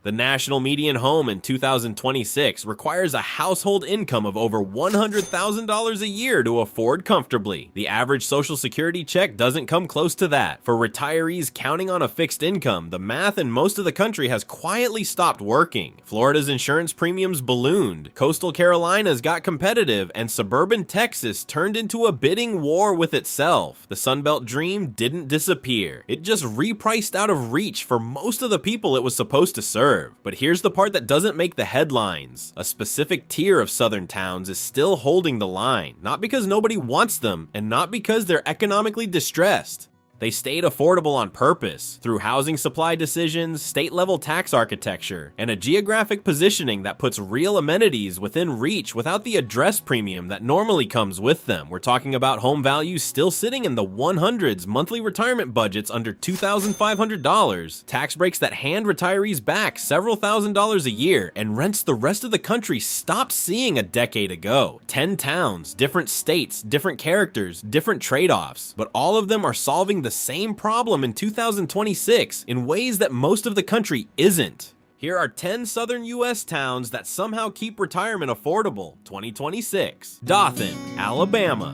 The national median home in 2026 requires a household income of over $100,000 a year to afford comfortably. The average Social Security check doesn't come close to that. For retirees counting on a fixed income, the math in most of the country has quietly stopped working. Florida's insurance premiums ballooned, coastal Carolinas got competitive, and suburban Texas turned into a bidding war with itself. The Sunbelt dream didn't disappear. It just repriced out of reach for most of the people it was supposed to serve. But here's the part that doesn't make the headlines. A specific tier of southern towns is still holding the line, not because nobody wants them, and not because they're economically distressed. They stayed affordable on purpose, through housing supply decisions, state-level tax architecture, and a geographic positioning that puts real amenities within reach without the address premium that normally comes with them. We're talking about home values still sitting in the 100s, monthly retirement budgets under $2,500, tax breaks that hand retirees back several $1,000s a year, and rents the rest of the country stopped seeing a decade ago. 10 towns, different states, different characters, different trade-offs, but all of them are solving the same problem in 2026 in ways that most of the country isn't. Here are 10 Southern U.S. towns that somehow keep retirement affordable. 2026. Dothan, Alabama.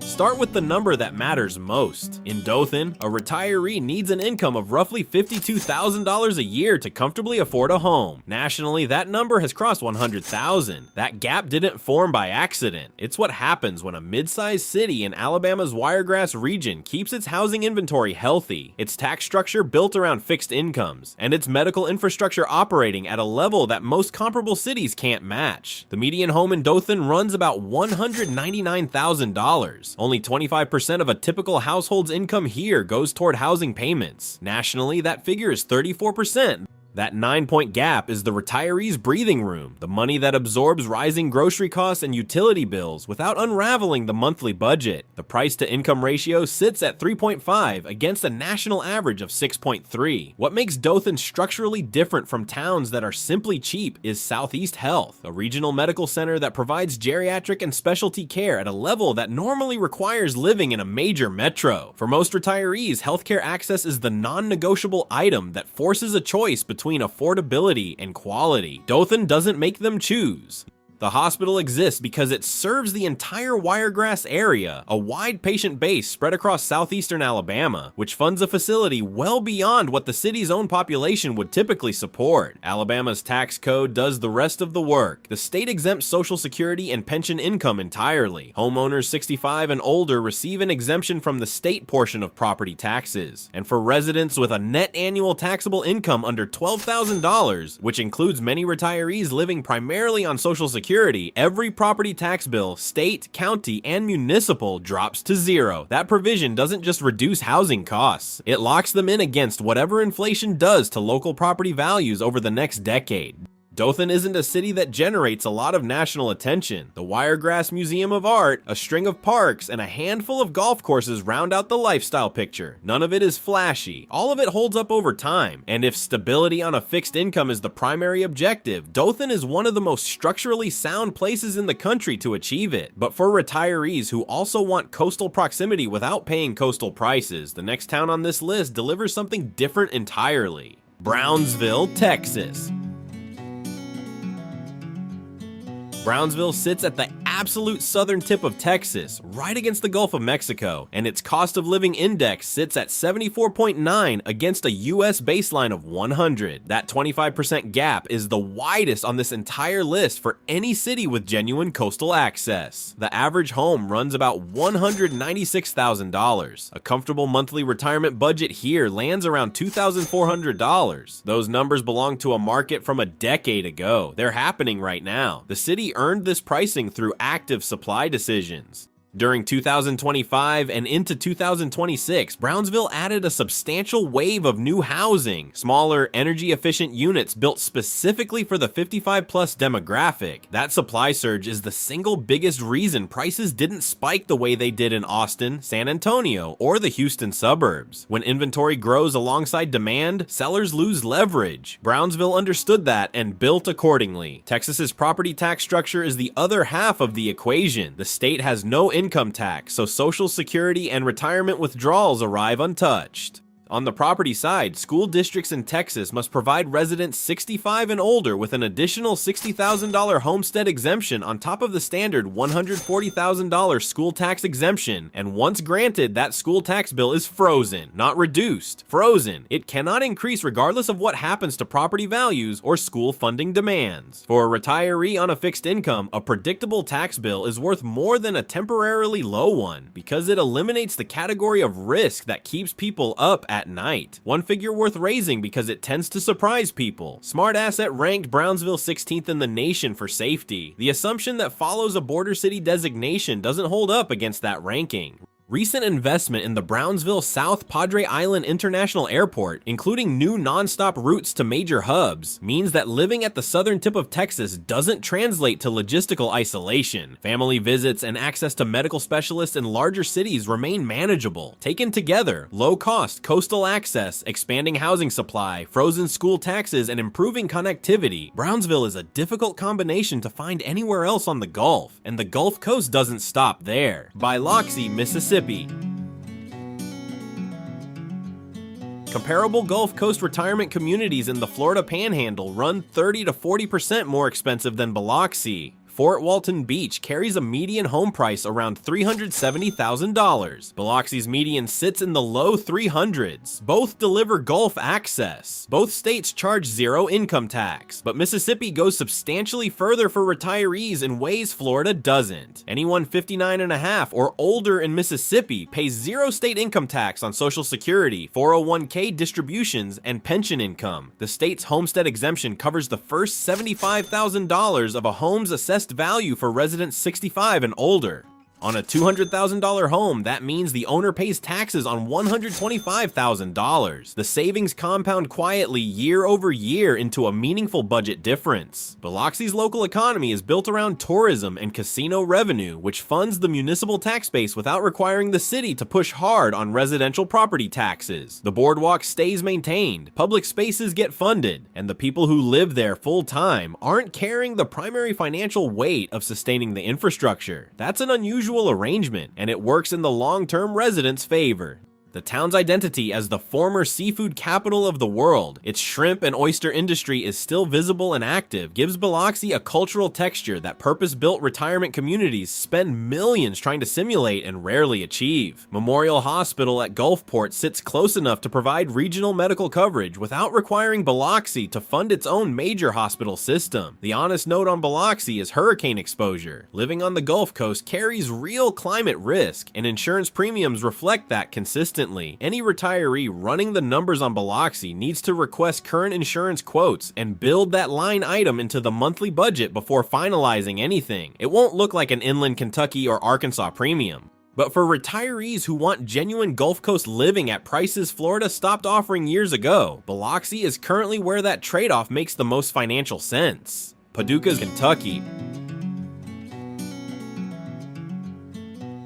Start with the number that matters most. In Dothan, a retiree needs an income of roughly $52,000 a year to comfortably afford a home. Nationally, that number has crossed 100,000. That gap didn't form by accident. It's what happens when a mid-sized city in Alabama's Wiregrass region keeps its housing inventory healthy, its tax structure built around fixed incomes, and its medical infrastructure operating at a level that most comparable cities can't match. The median home in Dothan runs about $199,000. Only 25% of a typical household's income here goes toward housing payments. Nationally, that figure is 34%. That 9-point gap is the retiree's breathing room, the money that absorbs rising grocery costs and utility bills without unraveling the monthly budget. The price-to-income ratio sits at 3.5 against a national average of 6.3. What makes Dothan structurally different from towns that are simply cheap is Southeast Health, a regional medical center that provides geriatric and specialty care at a level that normally requires living in a major metro. For most retirees, healthcare access is the non-negotiable item that forces a choice between affordability and quality. Dothan doesn't make them choose. The hospital exists because it serves the entire Wiregrass area, a wide patient base spread across southeastern Alabama, which funds a facility well beyond what the city's own population would typically support. Alabama's tax code does the rest of the work. The state exempts Social Security and pension income entirely. Homeowners 65 and older receive an exemption from the state portion of property taxes. And for residents with a net annual taxable income under $12,000, which includes many retirees living primarily on Social Security, every property tax bill, state, county, and municipal drops to zero. That provision doesn't just reduce housing costs, it locks them in against whatever inflation does to local property values over the next decade. Dothan isn't a city that generates a lot of national attention. The Wiregrass Museum of Art, a string of parks, and a handful of golf courses round out the lifestyle picture. None of it is flashy. All of it holds up over time. And if stability on a fixed income is the primary objective, Dothan is one of the most structurally sound places in the country to achieve it. But for retirees who also want coastal proximity without paying coastal prices, the next town on this list delivers something different entirely. Brownsville, Texas. Brownsville sits at the absolute southern tip of Texas, right against the Gulf of Mexico, and its cost of living index sits at 74.9 against a U.S. baseline of 100. That 25% gap is the widest on this entire list for any city with genuine coastal access. The average home runs about $196,000. A comfortable monthly retirement budget here lands around $2,400. Those numbers belong to a market from a decade ago. They're happening right now. The city earned this pricing through active supply decisions. During 2025 and into 2026, Brownsville added a substantial wave of new housing, smaller, energy-efficient units built specifically for the 55-plus demographic. That supply surge is the single biggest reason prices didn't spike the way they did in Austin, San Antonio, or the Houston suburbs. When inventory grows alongside demand, sellers lose leverage. Brownsville understood that and built accordingly. Texas's property tax structure is the other half of the equation. The state has no income tax, so Social Security and retirement withdrawals arrive untouched. On the property side, school districts in Texas must provide residents 65 and older with an additional $60,000 homestead exemption on top of the standard $140,000 school tax exemption, and once granted, that school tax bill is frozen, not reduced. Frozen. It cannot increase regardless of what happens to property values or school funding demands. For a retiree on a fixed income, a predictable tax bill is worth more than a temporarily low one because it eliminates the category of risk that keeps people up at night. One figure worth raising because it tends to surprise people. Smart Asset ranked Brownsville 16th in the nation for safety. The assumption that follows a border city designation doesn't hold up against that ranking. Recent investment in the Brownsville South Padre Island International Airport, including new nonstop routes to major hubs, means that living at the southern tip of Texas doesn't translate to logistical isolation. Family visits and access to medical specialists in larger cities remain manageable. Taken together, low-cost coastal access, expanding housing supply, frozen school taxes, and improving connectivity, Brownsville is a difficult combination to find anywhere else on the Gulf, and the Gulf Coast doesn't stop there. BILOXI, Mississippi. Comparable Gulf Coast retirement communities in the Florida Panhandle run 30 to 40% more expensive than Biloxi. Fort Walton Beach carries a median home price around $370,000. Biloxi's median sits in the low 300s. Both deliver Gulf access. Both states charge zero income tax, but Mississippi goes substantially further for retirees in ways Florida doesn't. Anyone 59 and a half or older in Mississippi pays zero state income tax on Social Security, 401k distributions, and pension income. The state's homestead exemption covers the first $75,000 of a home's assessed value for residents 65 and older. On a $200,000 home, that means the owner pays taxes on $125,000. The savings compound quietly year over year into a meaningful budget difference. Biloxi's local economy is built around tourism and casino revenue, which funds the municipal tax base without requiring the city to push hard on residential property taxes. The boardwalk stays maintained, public spaces get funded, and the people who live there full-time aren't carrying the primary financial weight of sustaining the infrastructure. That's an unusual arrangement, and it works in the long-term residents' favor. The town's identity as the former seafood capital of the world, its shrimp and oyster industry is still visible and active, gives Biloxi a cultural texture that purpose-built retirement communities spend millions trying to simulate and rarely achieve. Memorial Hospital at Gulfport sits close enough to provide regional medical coverage without requiring Biloxi to fund its own major hospital system. The honest note on Biloxi is hurricane exposure. Living on the Gulf Coast carries real climate risk, and insurance premiums reflect that consistently. Any retiree running the numbers on Biloxi needs to request current insurance quotes and build that line item into the monthly budget before finalizing anything. It won't look like an inland Kentucky or Arkansas premium. But for retirees who want genuine Gulf Coast living at prices Florida stopped offering years ago, Biloxi is currently where that trade-off makes the most financial sense. Paducah's Kentucky.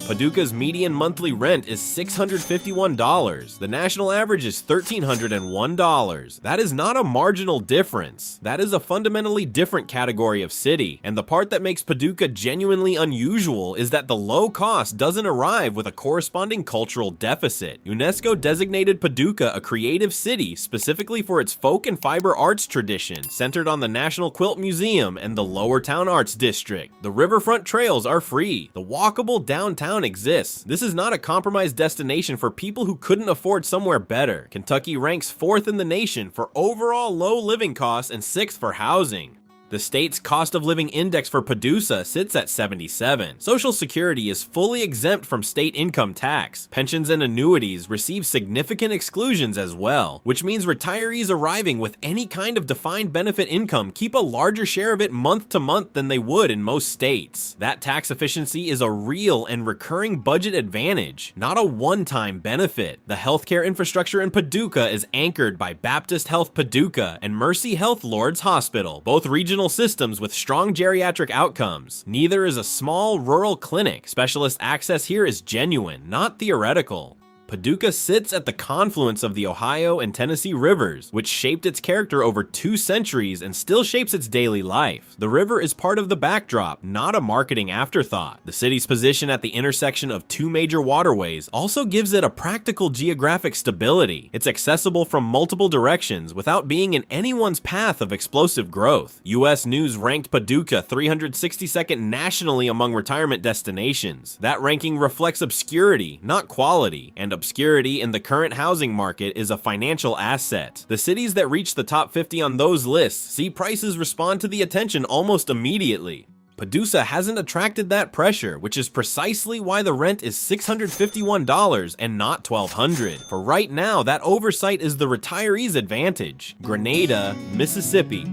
Paducah's median monthly rent is $651. The national average is $1,301. That is not a marginal difference. That is a fundamentally different category of city. And the part that makes Paducah genuinely unusual is that the low cost doesn't arrive with a corresponding cultural deficit. UNESCO designated Paducah a creative city specifically for its folk and fiber arts tradition, centered on the National Quilt Museum and the Lower Town Arts District. The riverfront trails are free. The walkable downtown exists. This is not a compromised destination for people who couldn't afford somewhere better. Kentucky ranks 4th in the nation for overall low living costs and 6th for housing. The state's cost of living index for PADUCAH sits at 77. Social Security is fully exempt from state income tax. Pensions and annuities receive significant exclusions as well, which means retirees arriving with any kind of defined benefit income keep a larger share of it month to month than they would in most states. That tax efficiency is a real and recurring budget advantage, not a one-time benefit. The healthcare infrastructure in Paducah is anchored by Baptist Health Paducah and Mercy Health Lord's Hospital, both regional systems with strong geriatric outcomes. Neither is a small rural clinic. Specialist access here is genuine, not theoretical. Paducah sits at the confluence of the Ohio and Tennessee rivers, which shaped its character over 2 centuries and still shapes its daily life. The river is part of the backdrop, not a marketing afterthought. The city's position at the intersection of 2 major waterways also gives it a practical geographic stability. It's accessible from multiple directions without being in anyone's path of explosive growth. U.S. News ranked Paducah 362nd nationally among retirement destinations. That ranking reflects obscurity, not quality, and obscurity in the current housing market is a financial asset. The cities that reach the top 50 on those lists see prices respond to the attention almost immediately. Paducah hasn't attracted that pressure, which is precisely why the rent is $651 and not $1,200. For right now, that oversight is the retiree's advantage. Grenada, Mississippi.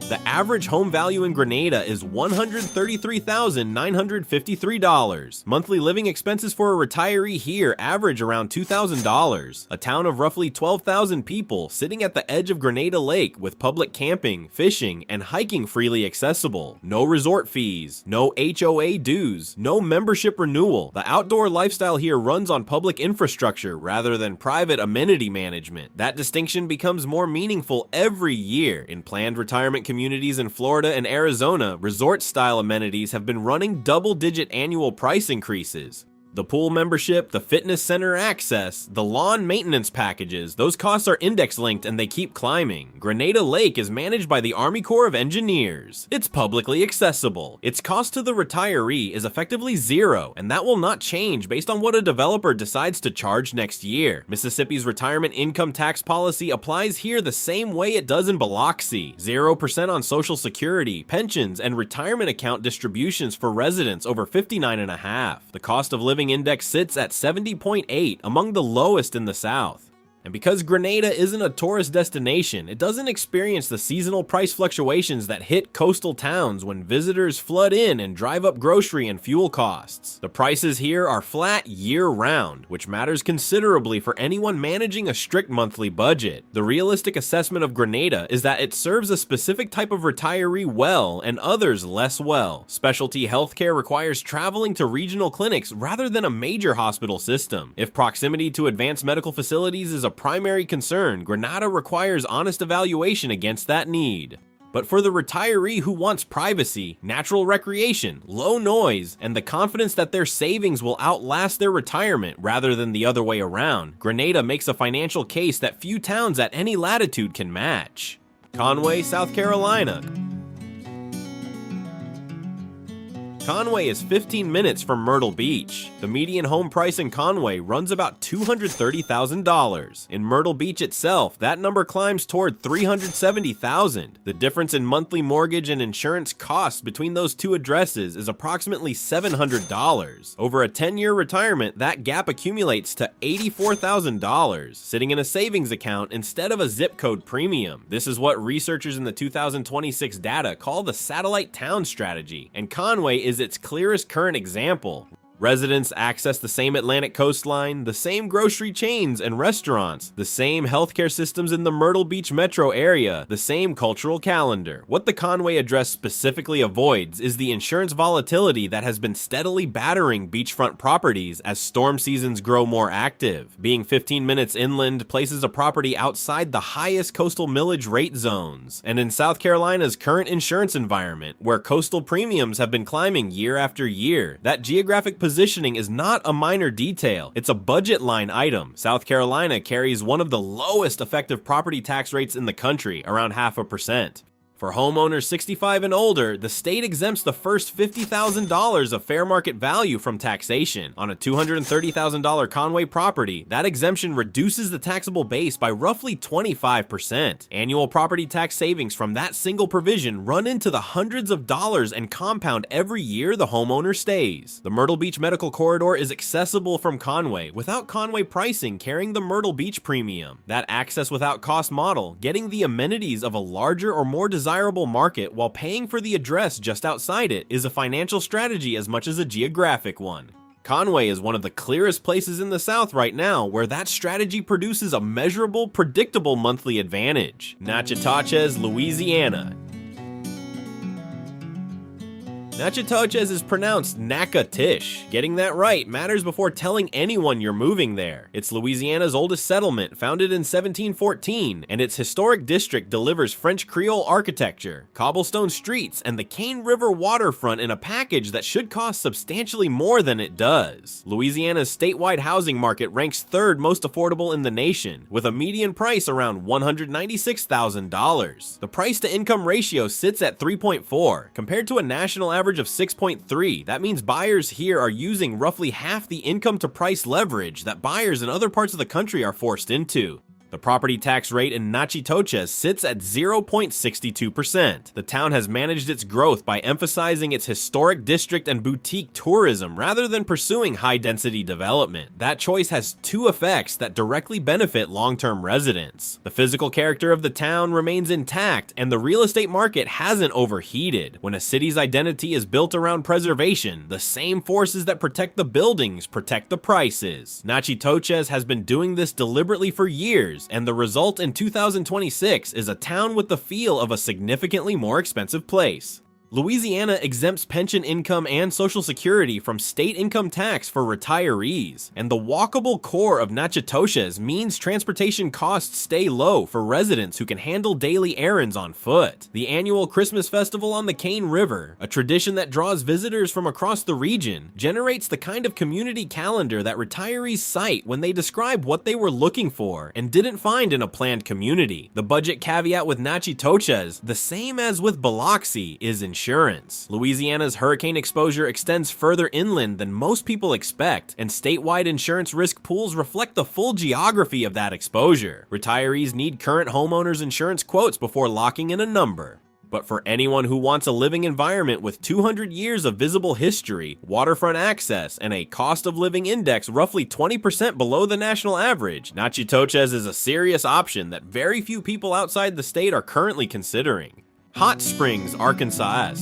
The average home value in Grenada is $133,953. Monthly living expenses for a retiree here average around $2,000. A town of roughly 12,000 people sitting at the edge of Grenada Lake with public camping, fishing, and hiking freely accessible. No resort fees, no HOA dues, no membership renewal. The outdoor lifestyle here runs on public infrastructure rather than private amenity management. That distinction becomes more meaningful every year. In planned retirement communities in Florida and Arizona, resort-style amenities have been running double-digit annual price increases. The pool membership, the fitness center access, the lawn maintenance packages, those costs are index-linked and they keep climbing. Grenada Lake is managed by the Army Corps of Engineers. It's publicly accessible. Its cost to the retiree is effectively zero, and that will not change based on what a developer decides to charge next year. Mississippi's retirement income tax policy applies here the same way it does in BILOXI. 0% on Social Security, pensions, and retirement account distributions for residents over 59.5. The cost of living index sits at 70.8, among the lowest in the South. And because Grenada isn't a tourist destination, it doesn't experience the seasonal price fluctuations that hit coastal towns when visitors flood in and drive up grocery and fuel costs. The prices here are flat year-round, which matters considerably for anyone managing a strict monthly budget. The realistic assessment of Grenada is that it serves a specific type of retiree well and others less well. Specialty healthcare requires traveling to regional clinics rather than a major hospital system. If proximity to advanced medical facilities is a primary concern, Grenada requires honest evaluation against that need. But for the retiree who wants privacy, natural recreation, low noise, and the confidence that their savings will outlast their retirement rather than the other way around, Grenada makes a financial case that few towns at any latitude can match. Conway, South Carolina. Conway is 15 minutes from Myrtle Beach. The median home price in Conway runs about $230,000. In Myrtle Beach itself, that number climbs toward $370,000. The difference in monthly mortgage and insurance costs between those two addresses is approximately $700. Over a 10-year retirement, that gap accumulates to $84,000, sitting in a savings account instead of a zip code premium. This is what researchers in the 2026 data call the satellite town strategy, and Conway is its clearest current example. Residents access the same Atlantic coastline, the same grocery chains and restaurants, the same healthcare systems in the Myrtle Beach metro area, the same cultural calendar. What the Conway address specifically avoids is the insurance volatility that has been steadily battering beachfront properties as storm seasons grow more active. Being 15 minutes inland places a property outside the highest coastal millage rate zones. And in South Carolina's current insurance environment, where coastal premiums have been climbing year after year, that geographic positioning is not a minor detail, it's a budget line item. South Carolina carries one of the lowest effective property tax rates in the country, around 0.5%. For homeowners 65 and older, the state exempts the first $50,000 of fair market value from taxation. On a $230,000 Conway property, that exemption reduces the taxable base by roughly 25%. Annual property tax savings from that single provision run into the hundreds of dollars and compound every year the homeowner stays. The Myrtle Beach Medical Corridor is accessible from Conway, without Conway pricing carrying the Myrtle Beach premium. That access without cost model, getting the amenities of a larger or more desirable market while paying for the address just outside it, is a financial strategy as much as a geographic one. Conway is one of the clearest places in the South right now where that strategy produces a measurable, predictable monthly advantage. NATCHITOCHES, Louisiana. Natchitoches is pronounced NACHITOCHES. Getting that right matters before telling anyone you're moving there. It's Louisiana's oldest settlement, founded in 1714, and its historic district delivers French Creole architecture, cobblestone streets, and the Cane River waterfront in a package that should cost substantially more than it does. Louisiana's statewide housing market ranks third most affordable in the nation, with a median price around $196,000. The price-to-income ratio sits at 3.4, compared to a national average of 6.3. That means buyers here are using roughly half the income-to-price leverage that buyers in other parts of the country are forced into. The property tax rate in Natchitoches sits at 0.62%. The town has managed its growth by emphasizing its historic district and boutique tourism rather than pursuing high-density development. That choice has two effects that directly benefit long-term residents. The physical character of the town remains intact, and the real estate market hasn't overheated. When a city's identity is built around preservation, the same forces that protect the buildings protect the prices. Natchitoches has been doing this deliberately for years, and the result in 2026 is a town with the feel of a significantly more expensive place. Louisiana exempts pension income and Social Security from state income tax for retirees, and the walkable core of Natchitoches means transportation costs stay low for residents who can handle daily errands on foot. The annual Christmas festival on the Cane River, a tradition that draws visitors from across the region, generates the kind of community calendar that retirees cite when they describe what they were looking for and didn't find in a planned community. The budget caveat with Natchitoches, the same as with BILOXI, is insurance. Louisiana's hurricane exposure extends further inland than most people expect, and statewide insurance risk pools reflect the full geography of that exposure. Retirees need current homeowners insurance quotes before locking in a number. But for anyone who wants a living environment with 200 years of visible history, waterfront access, and a cost of living index roughly 20% below the national average, Natchitoches is a serious option that very few people outside the state are currently considering. Hot Springs, Arkansas.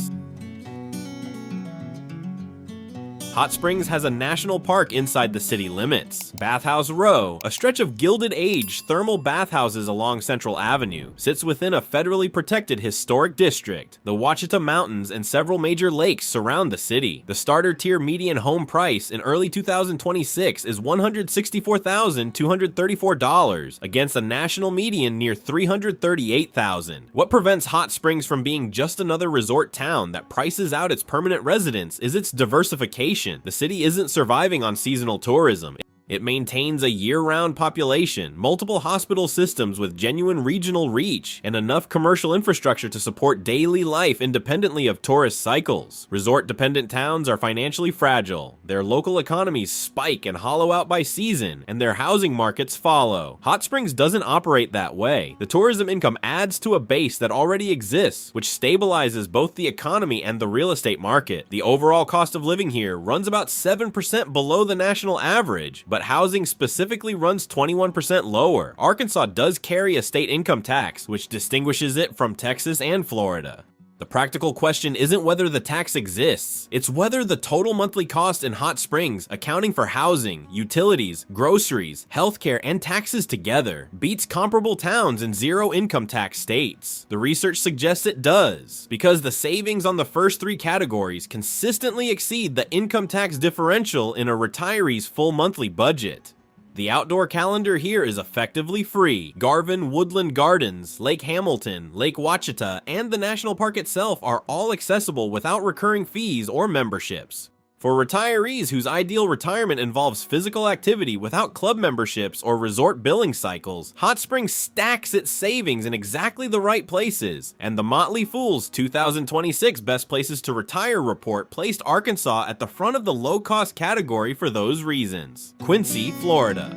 Hot Springs has a national park inside the city limits. Bathhouse Row, a stretch of Gilded Age thermal bathhouses along Central Avenue, sits within a federally protected historic district. The Ouachita Mountains and several major lakes surround the city. The starter tier median home price in early 2026 is $164,234 against a national median near $338,000. What prevents Hot Springs from being just another resort town that prices out its permanent residents is its diversification. The city isn't surviving on seasonal tourism. It maintains a year-round population, multiple hospital systems with genuine regional reach, and enough commercial infrastructure to support daily life independently of tourist cycles. Resort-dependent towns are financially fragile. Their local economies spike and hollow out by season, and their housing markets follow. Hot Springs doesn't operate that way. The tourism income adds to a base that already exists, which stabilizes both the economy and the real estate market. The overall cost of living here runs about 7% below the national average, but housing specifically runs 21% lower. Arkansas does carry a state income tax, which distinguishes it from Texas and Florida. The practical question isn't whether the tax exists, it's whether the total monthly cost in Hot Springs, accounting for housing, utilities, groceries, healthcare, and taxes together, beats comparable towns in zero income tax states. The research suggests it does, because the savings on the first three categories consistently exceed the income tax differential in a retiree's full monthly budget. The outdoor calendar here is effectively free. Garvin Woodland Gardens, Lake Hamilton, Lake Ouachita, and the national park itself are all accessible without recurring fees or memberships. For retirees whose ideal retirement involves physical activity without club memberships or resort billing cycles, Hot Springs stacks its savings in exactly the right places, and the Motley Fool's 2026 Best Places to Retire report placed Arkansas at the front of the low-cost category for those reasons. Quincy, Florida.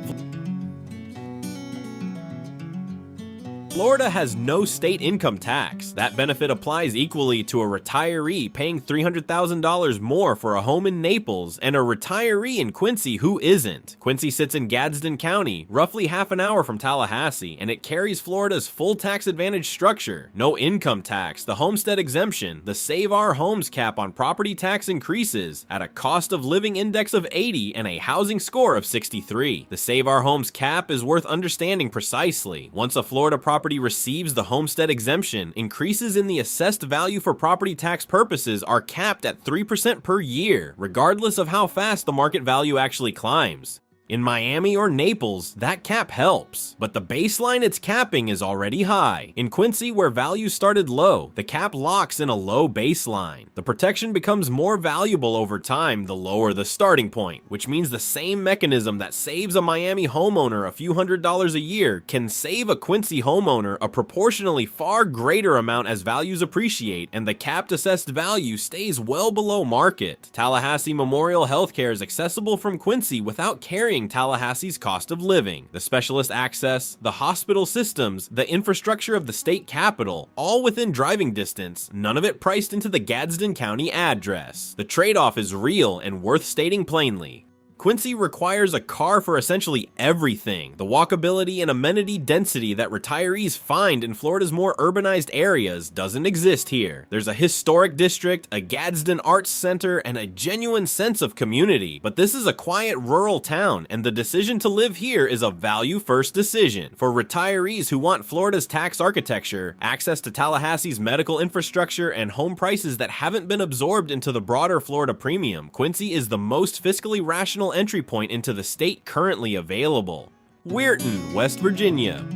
Florida has no state income tax. That benefit applies equally to a retiree paying $300,000 more for a home in Naples and a retiree in Quincy who isn't. Quincy sits in Gadsden County, roughly half an hour from Tallahassee, and it carries Florida's full tax advantage structure. No income tax, the homestead exemption, the Save Our Homes cap on property tax increases at a cost of living index of 80 and a housing score of 63. The Save Our Homes cap is worth understanding precisely. Once a Florida property property receives the homestead exemption, increases in the assessed value for property tax purposes are capped at 3% per year, regardless of how fast the market value actually climbs. In Miami or Naples, that cap helps, but the baseline it's capping is already high. In Quincy, where values started low, the cap locks in a low baseline. The protection becomes more valuable over time the lower the starting point, which means the same mechanism that saves a Miami homeowner a few $100s a year can save a Quincy homeowner a proportionally far greater amount as values appreciate and the capped assessed value stays well below market. Tallahassee Memorial Healthcare is accessible from Quincy without carrying Tallahassee's cost of living. The specialist access, the hospital systems, the infrastructure of the state capital, all within driving distance, none of it priced into the Gadsden County address. The trade-off is real and worth stating plainly. Quincy requires a car for essentially everything. The walkability and amenity density that retirees find in Florida's more urbanized areas doesn't exist here. There's a historic district, a Gadsden Arts Center, and a genuine sense of community. But this is a quiet rural town, and the decision to live here is a value-first decision. For retirees who want Florida's tax architecture, access to Tallahassee's medical infrastructure, and home prices that haven't been absorbed into the broader Florida premium, Quincy is the most fiscally rational entry point into the state currently available. WEIRTON, West Virginia.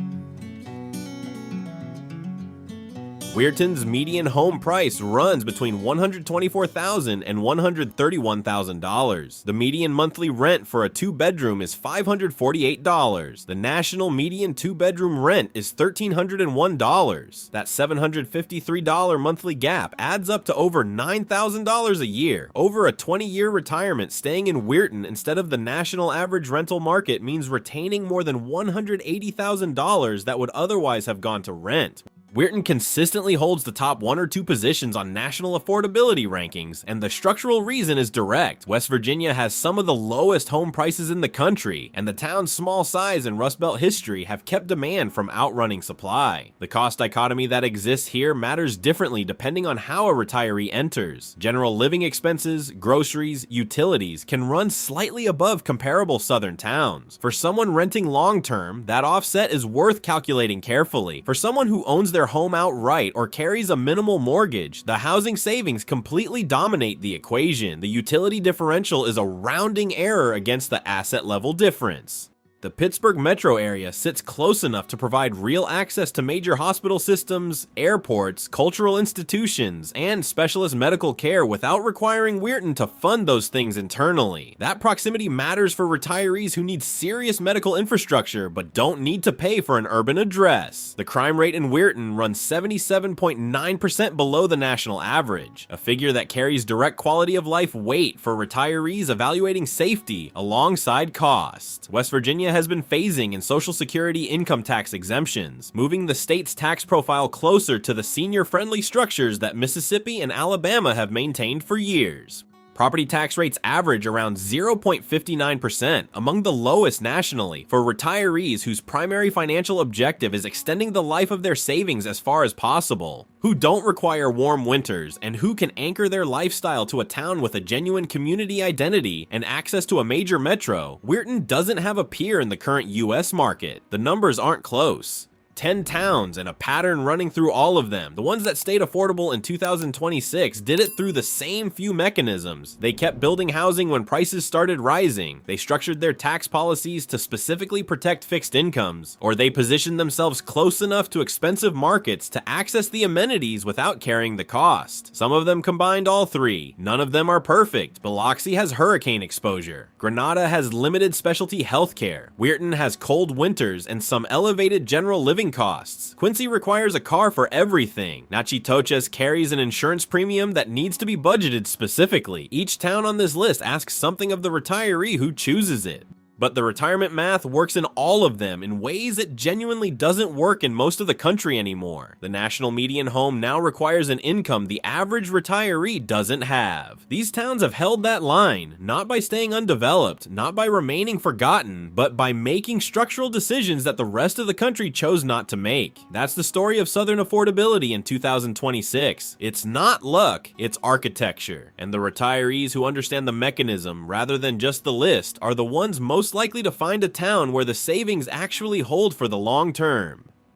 WEIRTON's median home price runs between $124,000 and $131,000. The median monthly rent for a 2-bedroom is $548. The national median 2-bedroom rent is $1,301. That $753 monthly gap adds up to over $9,000 a year. Over a 20-year retirement, staying in WEIRTON instead of the national average rental market means retaining more than $180,000 that would otherwise have gone to rent. WEIRTON consistently holds the top 1 or 2 positions on national affordability rankings, and the structural reason is direct. West Virginia has some of the lowest home prices in the country, and the town's small size and Rust Belt history have kept demand from outrunning supply. The cost dichotomy that exists here matters differently depending on how a retiree enters. General living expenses, groceries, utilities can run slightly above comparable southern towns. For someone renting long-term, that offset is worth calculating carefully. For someone who owns their home outright or carries a minimal mortgage, the housing savings completely dominate the equation. The utility differential is a rounding error against the asset level difference. The Pittsburgh metro area sits close enough to provide real access to major hospital systems, airports, cultural institutions, and specialist medical care without requiring WEIRTON to fund those things internally. That proximity matters for retirees who need serious medical infrastructure but don't need to pay for an urban address. The crime rate in WEIRTON runs 77.9% below the national average, a figure that carries direct quality of life weight for retirees evaluating safety alongside cost. West Virginia has been phasing in Social Security income tax exemptions, moving the state's tax profile closer to the senior-friendly structures that Mississippi and Alabama have maintained for years. Property tax rates average around 0.59%, among the lowest nationally, for retirees whose primary financial objective is extending the life of their savings as far as possible, who don't require warm winters, and who can anchor their lifestyle to a town with a genuine community identity and access to a major metro. WEIRTON doesn't have a peer in the current U.S. market. The numbers aren't close. 10 towns and a pattern running through all of them. The ones that stayed affordable in 2026 did it through the same few mechanisms. They kept building housing when prices started rising. They structured their tax policies to specifically protect fixed incomes, or they positioned themselves close enough to expensive markets to access the amenities without carrying the cost. Some of them combined all three. None of them are perfect. BILOXI has hurricane exposure. GRENADA has limited specialty healthcare. WEIRTON has cold winters and some elevated general living costs. Quincy requires a car for everything. NATCHITOCHES carries an insurance premium that needs to be budgeted specifically. Each town on this list asks something of the retiree who chooses it. But the retirement math works in all of them in ways it genuinely doesn't work in most of the country anymore. The national median home now requires an income the average retiree doesn't have. These towns have held that line, not by staying undeveloped, not by remaining forgotten, but by making structural decisions that the rest of the country chose not to make. That's the story of Southern affordability in 2026. It's not luck, it's architecture. And the retirees who understand the mechanism rather than just the list are the ones most likely to find a town where the savings actually hold for the long term.